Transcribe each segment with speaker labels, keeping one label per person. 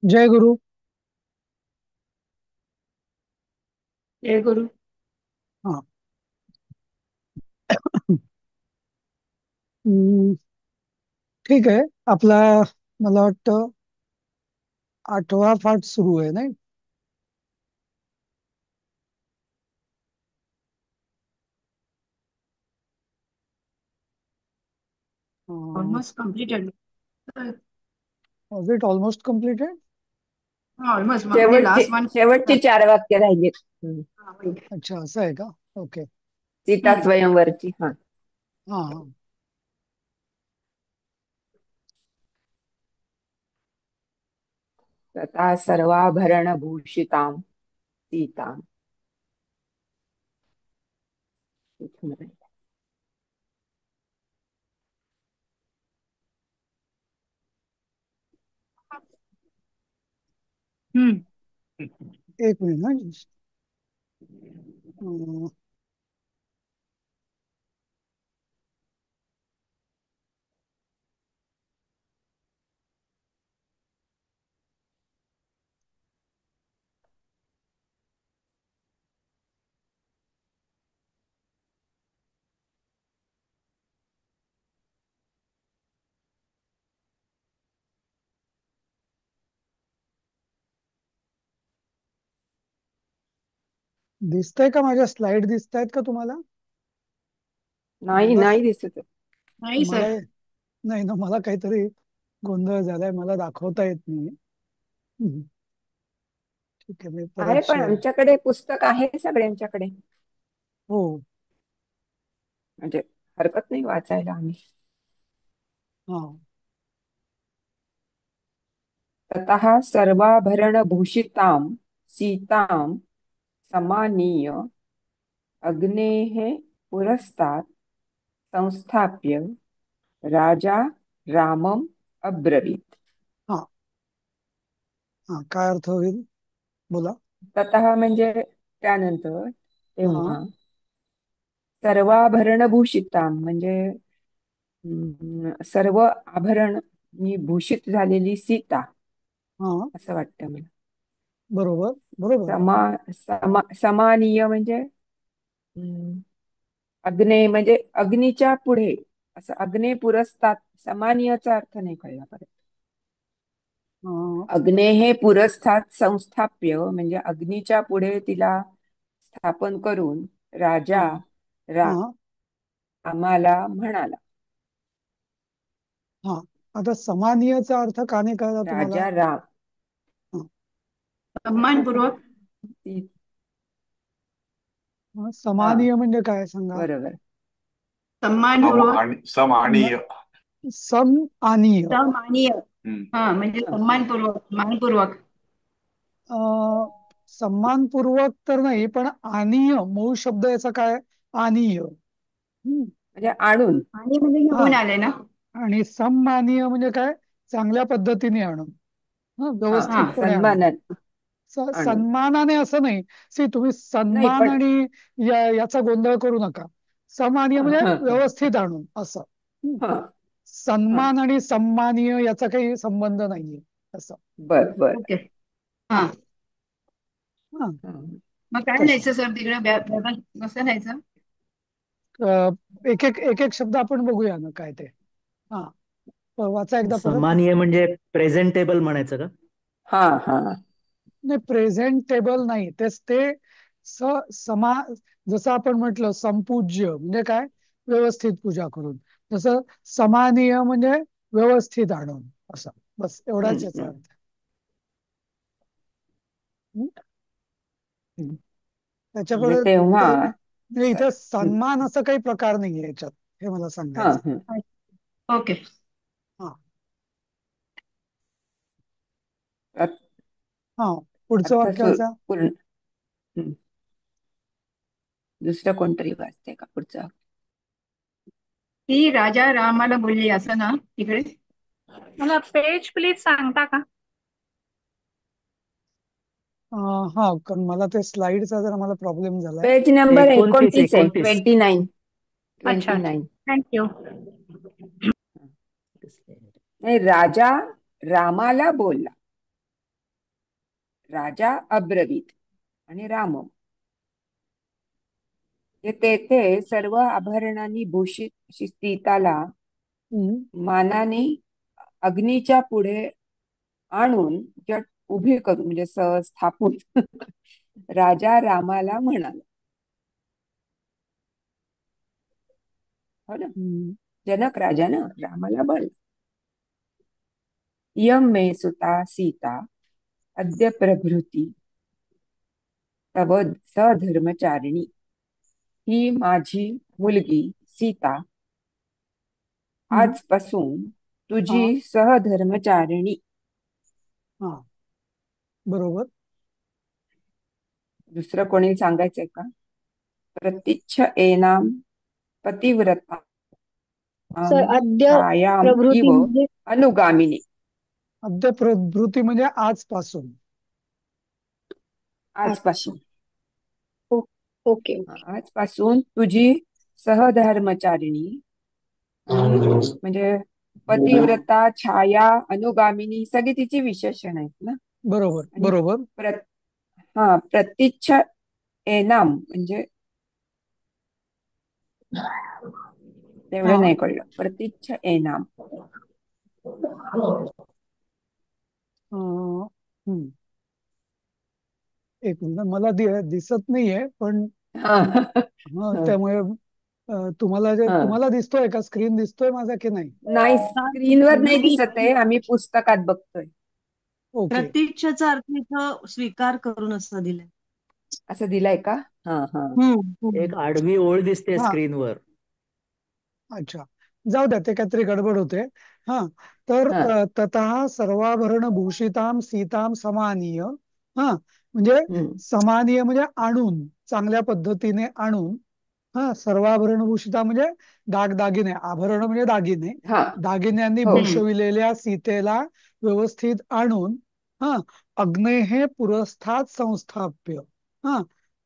Speaker 1: जय गुरु.
Speaker 2: जय गुरु.
Speaker 1: हा. हम्म, ठीक आहे. आपला मला वाटतं 8वा पाठ सुरू आहे नाही.
Speaker 2: Almost completed.
Speaker 1: Was it almost completed?
Speaker 2: Almost म्हणजे
Speaker 3: शेवटची
Speaker 2: लास्ट वन.
Speaker 3: शेवटची 4 वाक्य राहिलीत.
Speaker 1: अच्छा, असं आहे का? ओके.
Speaker 3: सीता स्वयंवरची. हा.
Speaker 1: हा हा.
Speaker 3: तथा सर्वाभरण भूषिताम सीताम.
Speaker 2: हम्म.
Speaker 1: एक मिनिट ना. अं, दिसतंय का? माझ्या स्लाइड दिसत आहेत का तुम्हाला?
Speaker 3: नाही,
Speaker 1: मला
Speaker 3: नाही दिसत.
Speaker 2: नाही
Speaker 1: मला
Speaker 2: सर.
Speaker 1: नाही ना, मला काहीतरी गोंधळ झालाय, मला दाखवता येत नाही. हम्म, ठीक आहे, मी
Speaker 3: आहे,
Speaker 1: परत
Speaker 3: पण
Speaker 1: शेअर.
Speaker 3: आमच्याकडे पुस्तक आहे सगळ्यांच्याकडे.
Speaker 1: हो.
Speaker 3: म्हणजे हरकत नाही वाचायला आम्ही.
Speaker 1: हा
Speaker 3: ततः सर्वाभरण भूषिताम सीताम समानीय अग्नेः पुरस्तात् संस्थाप्य राजा रामम अब्रवीत.
Speaker 1: हा हा, काय अर्थ होईल? बोला.
Speaker 3: ततः म्हणजे त्यानंतर,
Speaker 1: हा
Speaker 3: तेव्हा, सर्वाभरण भूषिताम म्हणजे सर्व आभरणांनी भूषित झालेली सीता,
Speaker 1: हा.
Speaker 3: असं वाटतं मला.
Speaker 1: बरोबर बरोबर.
Speaker 3: समानीय म्हणजे अग्ने म्हणजे अग्नीच्या पुढे, असं अग्ने पुरस्तात. समानीयचा अर्थ नाही कळला परत.
Speaker 1: हा
Speaker 3: अग्नेः पुरस्तात् संस्थाप्य म्हणजे अग्नीच्या पुढे तिला स्थापन करून
Speaker 1: हा
Speaker 3: राजा
Speaker 1: हा
Speaker 3: आम्हाला म्हणाला.
Speaker 1: हा. आता समानीयचा अर्थ का नाही कळला तुम्हाला?
Speaker 3: राजा राम.
Speaker 1: हा.
Speaker 2: सन्मानपूर्वक.
Speaker 3: ती- हा,
Speaker 1: समानीय म्हणजे काय सांगा?
Speaker 3: बरोबर.
Speaker 2: सन्मानपूर्वक.
Speaker 4: समानीय.
Speaker 1: सन्मानीय.
Speaker 2: सन्माननीय.
Speaker 4: हम्म.
Speaker 2: हा म्हणजे
Speaker 3: हा,
Speaker 2: सन्मानपूर्वक, मानपूर्वक.
Speaker 1: अ, सन्मानपूर्वक तर नाही, पण आनीय मूळ शब्द याचा काय? आनीय. हम्म.
Speaker 3: म्हणजे आणून.
Speaker 2: आणि म्हणजे
Speaker 1: हा.
Speaker 2: घेऊन आले ना.
Speaker 1: आणि सम्मानीय म्हणजे काय? चांगल्या पद्धतीने आणून,
Speaker 3: हा,
Speaker 2: हा.
Speaker 1: व्यवस्थितपणे आणून.
Speaker 3: सन्मानन आणून.
Speaker 1: सन्मानाने असं नाही. तुम्ही
Speaker 3: नाही
Speaker 1: सन्मान
Speaker 3: पण.
Speaker 1: आणि याचा गोंधळ करू नका. समानीय
Speaker 3: हा,
Speaker 1: म्हणजे
Speaker 3: हा, हा,
Speaker 1: व्यवस्थित आणून असं. हं.
Speaker 3: हा, हा.
Speaker 1: सन्मान आणि सम्मानीय याचा काही संबंध नाहीये असं.
Speaker 3: बर बर.
Speaker 2: ओके. हा.
Speaker 1: हा.
Speaker 2: मग काय
Speaker 1: तस
Speaker 2: लिहायचं सर तिकडे कसं लिहायचं?
Speaker 1: अ, एक एक एक एक शब्द आपण बघूया ना काय ते. हा. वाचा एकदा परत.
Speaker 5: सन्माननीय म्हणजे प्रेझेंटेबल म्हणायचं का?
Speaker 3: हा हा.
Speaker 1: नाही, प्रेझेंटेबल नाही. तेच ते स समा जसं आपण म्हटलं संपूज्य म्हणजे काय? व्यवस्थित पूजा करून. जसं समानीय म्हणजे व्यवस्थित आणून असं. बस एवढाच याचा
Speaker 3: हम्म.
Speaker 1: अर्थ. हं?
Speaker 3: म्हणजे
Speaker 1: त्याच्यापर्यंत
Speaker 3: तेव्हा
Speaker 1: म्हणजे इथं
Speaker 3: हम्म.
Speaker 1: सन्मान असं काही प्रकार नाहीये याच्यात, हे मला
Speaker 3: हा
Speaker 1: सांगायचं.
Speaker 3: हा.
Speaker 2: ओके.
Speaker 1: हा
Speaker 3: अर्थ
Speaker 1: हा. पुढचं
Speaker 3: अर्थ
Speaker 1: वाक्य वाचा.
Speaker 3: पूर्ण. हम्म. दुसरं कोणतरी वाचते का पुढचं?
Speaker 2: ती राजा रामाला बोलली असं ना तिकडे.
Speaker 6: मला पेज प्लीज सांगता का?
Speaker 1: हा, कारण मला ते स्लाइडचा जरा मला प्रॉब्लेम झालाय.
Speaker 3: पेज नंबर
Speaker 5: 29,
Speaker 3: 29 आहे.
Speaker 5: 29.
Speaker 3: 29.
Speaker 6: अच्छा अच्छा.
Speaker 3: 29.
Speaker 6: थँक्यू.
Speaker 3: नाही, राजा रामाला बोलला. राजा अब्रवीत आणि राम तेथे सर्व आभरणांनी भूषित अशी सीताला
Speaker 1: हम्म.
Speaker 3: मानाने अग्नीच्या पुढे आणून जट उभी करून म्हणजे स्थापून राजा रामाला म्हणाला, हो ना,
Speaker 1: हम्म.
Speaker 3: जनक राजानं रामाला बोल, इयं मे सुता सीता अद्य प्रभृती तव सधर्मचारिणी. ही माझी मुलगी सीता
Speaker 1: हम्म.
Speaker 3: आजपासून
Speaker 1: हा
Speaker 3: तुझी सहधर्मचारिणी.
Speaker 1: हा बरोबर.
Speaker 3: दुसरं कोणी सांगायचंय का? प्रतीच्छ एनाम पतिव्रता
Speaker 4: सर अद्य
Speaker 3: छायाम
Speaker 4: प्रभृती
Speaker 3: इव
Speaker 4: म्हणजे
Speaker 3: अनुगामिनी.
Speaker 1: अद्य प्रभृती म्हणजे आजपासून.
Speaker 3: आजपासून
Speaker 4: ओके ओके.
Speaker 3: आजपासून तुझी सहधर्मचारिणी म्हणजे पतिव्रता, छाया, अनुगामिनी ही सगळी तिची विशेषण आहेत ना.
Speaker 1: बरोबर
Speaker 3: आणि
Speaker 1: बरोबर.
Speaker 3: प्रतीच्छ एनाम म्हणजे
Speaker 1: हा
Speaker 3: तेवढं नाही कळलं. प्रतीच्छ एनाम
Speaker 1: हम्म. एक मिनिट मला दिसत नाहीये पण
Speaker 3: हा
Speaker 1: त्यामुळे तुम्हाला
Speaker 3: हा.
Speaker 1: तुम्हाला दिसतोय का? स्क्रीन दिसतोय माझा की नाही?
Speaker 3: नाही, स्क्रीनवर नाही दिसत आहे, आम्ही पुस्तकात बघतोय.
Speaker 1: ओके.
Speaker 7: प्रतीक्षेचा अर्थ इथं स्वीकार करून असं दिलंय.
Speaker 3: असं दिलंय का? हा हा.
Speaker 5: एक आडवी ओळ दिसते
Speaker 1: हा
Speaker 5: स्क्रीनवर.
Speaker 1: अच्छा, जाऊ द्या, ते काहीतरी गडबड होते. हा तर
Speaker 3: हा.
Speaker 1: ततः सर्वाभरण भूषिताम सीताम समानीय. हा म्हणजे
Speaker 3: हम्म.
Speaker 1: समानीय म्हणजे आणून, चांगल्या पद्धतीने आणून. हा सर्वाभरण भूषिता म्हणजे दागदागिने, आभरण म्हणजे दागिने,
Speaker 3: हा.
Speaker 1: दागिन्यांनी
Speaker 3: हो.
Speaker 1: भूषविलेल्या सीतेला व्यवस्थित आणून हा अग्नेहे पुरस्तात् संस्थाप्य. हा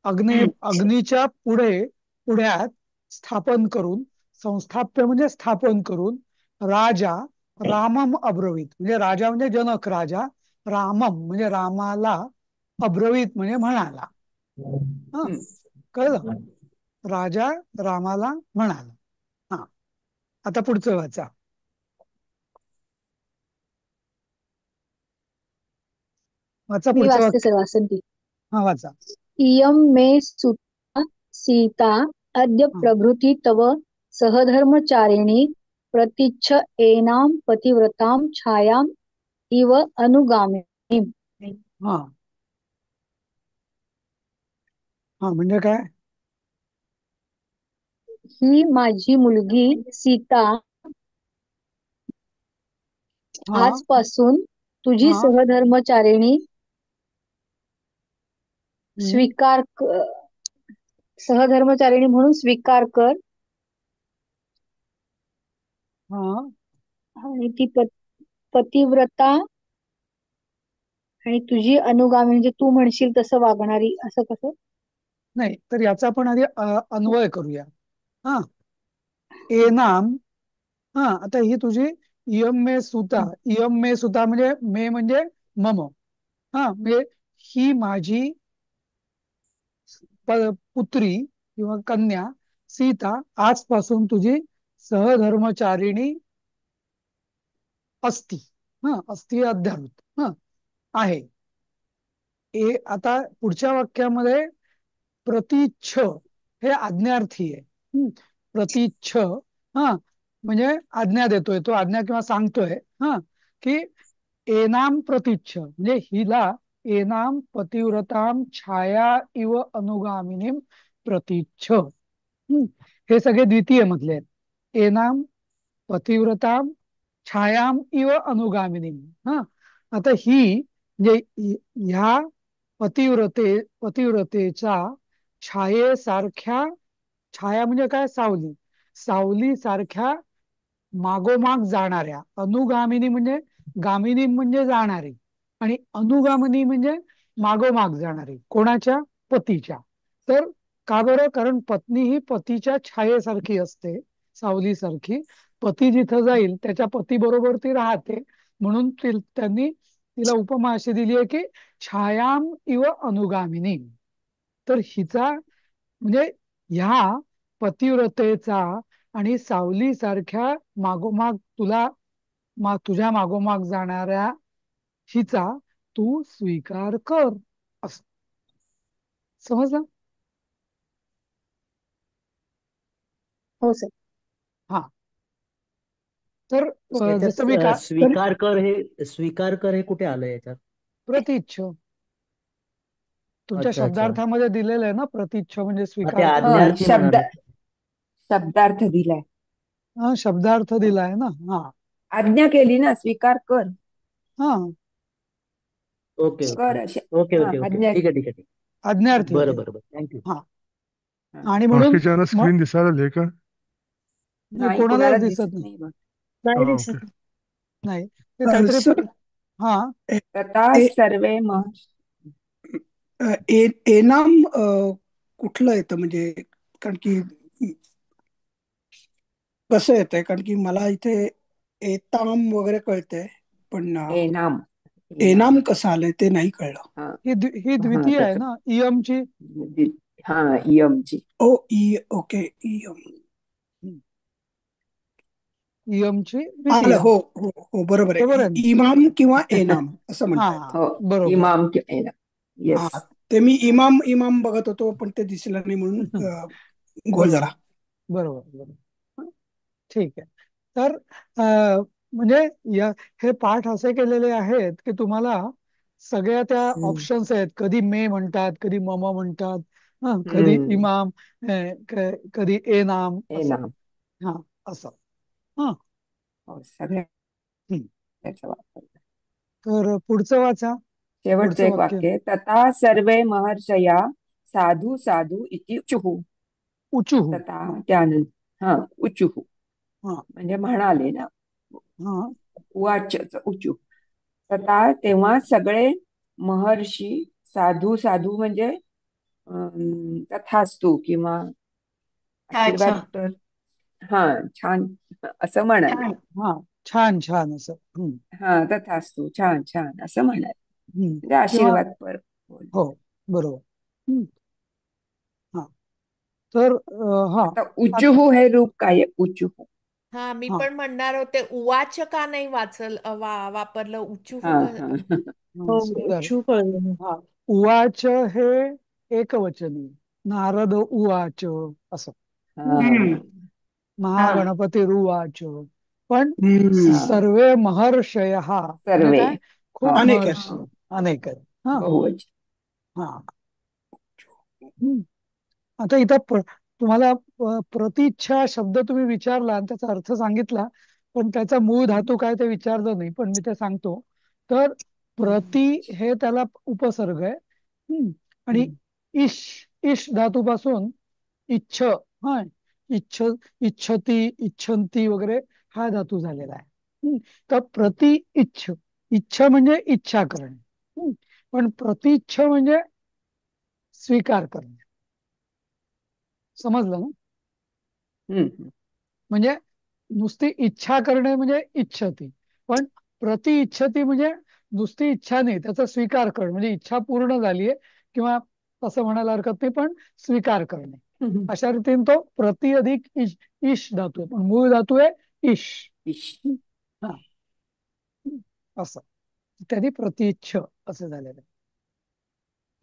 Speaker 1: अग्नीच्या पुढ्यात स्थापन करून, संस्थाप्य म्हणजे स्थापन करून, राजा रामम अब्रवीत म्हणजे राजा म्हणजे जनक राजा, रामम म्हणजे रामाला, अब्रवीत म्हणजे म्हणाला. हा
Speaker 3: हम्म.
Speaker 1: कळलं? राजा रामाला म्हणाला. हा आता पुढचं वाचा. वाचा
Speaker 4: मी
Speaker 1: पुढचं
Speaker 4: वाचते
Speaker 1: वाक्य.
Speaker 4: सर वासंती.
Speaker 1: हा वाचा.
Speaker 4: इयं मे सुता सीता अद्य
Speaker 1: हा.
Speaker 4: प्रभृती तव सहधर्मचारिणी प्रतीच्छ एनां पतिव्रतां छायां इव अनुगामिनीम्.
Speaker 1: हा हा म्हणजे काय?
Speaker 4: ही माझी मुलगी सीता
Speaker 1: हा
Speaker 4: आजपासून तुझी
Speaker 1: हा
Speaker 4: सहधर्मचारिणी
Speaker 1: हम्म.
Speaker 4: सहधर्मचारिणी म्हणून स्वीकार कर.
Speaker 1: हा
Speaker 4: आणि ती पतिव्रता आणि तुझी अनुगामी म्हणजे तू म्हणशील तसं वागणारी, असं कसं?
Speaker 1: नाही, तर याचा आपण आधी अन्वय करूया. हा एनाम. हा आता ही तुझी इयं मे सुता. इयं मे सुता म्हणजे मे म्हणजे मम. हा म्हणजे ही माझी पुत्री किंवा कन्या सीता आजपासून तुझी सहधर्मचारिणी असती. असती अध्यारोत आहे. आता पुढच्या वाक्यामध्ये प्रतीच्छ हे आज्ञार्थी आहे. प्रतीच्छ म्हणजे आज्ञा देतोय तो, आज्ञा किंवा सांगतोय की एनाम प्रतीच्छ म्हणजे हिला एनाम पतिव्रताम छाया इव अनुगामिनीम प्रतीच्छ. हे सगळे द्वितीय मधले आहेत. एनाम पतिव्रताम छायाम इव अनुगामिनीम. आता ही म्हणजे ह्या पतिव्रतेच्या छायेसारख्या, छाया म्हणजे काय? सावली, सावली सारख्या मागोमाग जाणाऱ्या. अनुगामिनी म्हणजे गामिनी म्हणजे जाणारी, आणि अनुगामिनी म्हणजे मागोमाग जाणारी. कोणाच्या? पतीच्या. तर का बरं? कारण पत्नी ही पतीच्या छायेसारखी असते, सावलीसारखी. पती जिथं जाईल त्याच्या पती बरोबर ती राहते, म्हणून त्यांनी तिला उपमा अशी दिली आहे की छायाम इव अनुगामिनी. तर हिचा म्हणजे ह्या पतिव्रतेचा आणि सावलीसारख्या मागोमाग तुझ्या मागोमाग जाणाऱ्या हिचा तू स्वीकार कर, असं. समजलं?
Speaker 4: हो सर.
Speaker 1: हा. तर जसं मी
Speaker 5: याच्यात स्वीकार कर हे कुठे आलं याच्यात?
Speaker 1: प्रतिच्छ तुमच्या
Speaker 5: अच्छा अच्छा.
Speaker 1: शब्दार्थामध्ये दिलेलं आहे ना, प्रतिच्छ म्हणजे
Speaker 5: हा, ते
Speaker 1: स्वीकार कर.
Speaker 5: आज्ञार्थी म्हणाले.
Speaker 3: शब्दार्थ दिलाय.
Speaker 1: हा, शब्दार्थ दिलाय ना. हा
Speaker 3: आज्ञा केली ना, स्वीकार कर.
Speaker 1: हा
Speaker 5: ओके
Speaker 3: कर
Speaker 5: ओके
Speaker 3: अशा.
Speaker 5: ओके
Speaker 3: हा,
Speaker 5: ओके ओके
Speaker 3: आज्ञा.
Speaker 5: ठीक आहे ठीक आहे ठीक
Speaker 1: आज्ञार्थी
Speaker 5: आहे.
Speaker 1: आहे.
Speaker 5: बरं बरं बरं, थँक्यू.
Speaker 1: हा.
Speaker 3: हा.
Speaker 1: आणि म्हणून
Speaker 8: बाकीच्यांना स्क्रीन दिसायला लागली का?
Speaker 3: नाही,
Speaker 1: कोणालाच
Speaker 3: कोणालाच
Speaker 1: दिसत
Speaker 3: दिसत
Speaker 1: नाही.
Speaker 3: नाही बघ.
Speaker 4: नाही
Speaker 8: हा
Speaker 4: दिसत.
Speaker 8: ओके.
Speaker 1: नाही ते काहीतरी
Speaker 9: सर
Speaker 1: हा
Speaker 3: तथा
Speaker 9: ए
Speaker 3: सर्वे महर्षी.
Speaker 9: एनाम कुठलं येतं म्हणजे? कारण की कसं येतंय, कारण की मला इथे एताम वगैरे कळतंय, पण
Speaker 3: एनाम.
Speaker 9: एनाम कसं आलंय ते नाही कळलं.
Speaker 3: हा
Speaker 1: ही
Speaker 3: हा,
Speaker 1: द्वितीय आहे
Speaker 3: तसं.
Speaker 1: ना, इयमची.
Speaker 3: हा, इयमची.
Speaker 9: ओ ई ओके इयम
Speaker 1: इयमची
Speaker 9: आलं.
Speaker 1: द्वितीय.
Speaker 9: हो हो हो बरोबर
Speaker 1: बरोबर
Speaker 9: आहे.
Speaker 1: आहे ना?
Speaker 9: इमाम किंवा एनाम असं म्हणतायत.
Speaker 1: हा
Speaker 3: हो,
Speaker 1: बरोबर.
Speaker 3: इमाम किंवा एनाम.
Speaker 9: हा,
Speaker 3: येस.
Speaker 9: ते मी इमाम इमाम बघत होतो पण ते दिसलं नाही म्हणून घोळ झाला.
Speaker 1: बरोबर बरोबर. ठीक आहे. तर म्हणजे हे पाठ असे केलेले आहेत की तुम्हाला सगळ्या त्या ऑप्शन्स आहेत. कधी मे म्हणतात, कधी मम म्हणतात, कधी इमाम, कधी ए नाम, असं.
Speaker 3: एनाम.
Speaker 1: हा असं. हा
Speaker 3: हो, सगळ्या
Speaker 1: हम्म.
Speaker 3: त्याचा वापर.
Speaker 1: तर पुढचं वाचा.
Speaker 3: शेवटचं
Speaker 1: पुढचं
Speaker 3: एक
Speaker 1: वाक्य.
Speaker 3: वाक्य. तथा सर्वे महर्षया साधू साधू इति उचुहु.
Speaker 1: उचुहु.
Speaker 3: तथा त्यानंतर हा, उचुहु
Speaker 1: हा
Speaker 3: म्हणजे म्हणाले ना.
Speaker 1: हा
Speaker 3: वाच उचू. तथा तेव्हा सगळे महर्षी साधू साधू म्हणजे तथास्तु किंवा आशीर्वाद
Speaker 7: अच्छा.
Speaker 3: तर. हा, छान असं म्हणाले.
Speaker 1: छान. हा छान छान असं.
Speaker 3: हा, तथास्तु, छान छान असं म्हणाले. म्हणजे
Speaker 1: किंवा
Speaker 3: आशीर्वाद पर.
Speaker 1: हो बरोबर. हा तर हा
Speaker 3: आता उचुहु हे रूप काय आहे? उचुहु.
Speaker 10: हा, मी
Speaker 1: हा
Speaker 10: पण म्हणणार होते उवाच का नाही वापरलं
Speaker 3: हा
Speaker 10: उचूहू
Speaker 3: हा
Speaker 4: हो
Speaker 1: तर
Speaker 4: उच्चू कळलं.
Speaker 1: हा उवाच हे एकवचनी. नारद उवाच असं.
Speaker 3: हा
Speaker 1: महागणपती रुवाच. पण
Speaker 9: हम्म.
Speaker 3: हा.
Speaker 1: सर्वे महर्षय म्हणजे
Speaker 3: सर्वे.
Speaker 1: काय? खूप
Speaker 3: हा,
Speaker 9: अनेक
Speaker 1: महर्षी,
Speaker 9: आहेत.
Speaker 1: अनेक आहेत. हा
Speaker 3: बहुवचन.
Speaker 1: हा आता इथं तुम्हाला प्रतिच्छा शब्द तुम्ही विचारला आणि त्याचा अर्थ सांगितला, पण त्याचा मूळ धातू काय ते विचारलं नाही, पण मी ते सांगतो. तर प्रति हे त्याला उपसर्ग आहे. आणि इश इश धातूपासून इच्छ, हा इच्छ, इच्छती, इच्छन्ती वगैरे हा धातू झालेला आहे. तर प्रति इच्छ, इच्छा म्हणजे इच्छा करणे. पण प्रतिच्छ म्हणजे स्वीकार करणे. समजलं ना? म्हणजे नुसती इच्छा करणे म्हणजे इच्छती, पण प्रति इच्छती म्हणजे नुसती इच्छा नाही, त्याचा स्वीकार करणे म्हणजे इच्छा पूर्ण झालीये किंवा तसं म्हणायला हरकत नाही, पण स्वीकार करणे. अशा रीतीने तो प्रति अधिक इश धातू आहे, पण मूळ धातू आहे इश. हा असं त्याने प्रतिच्छ असं झालेलं आहे.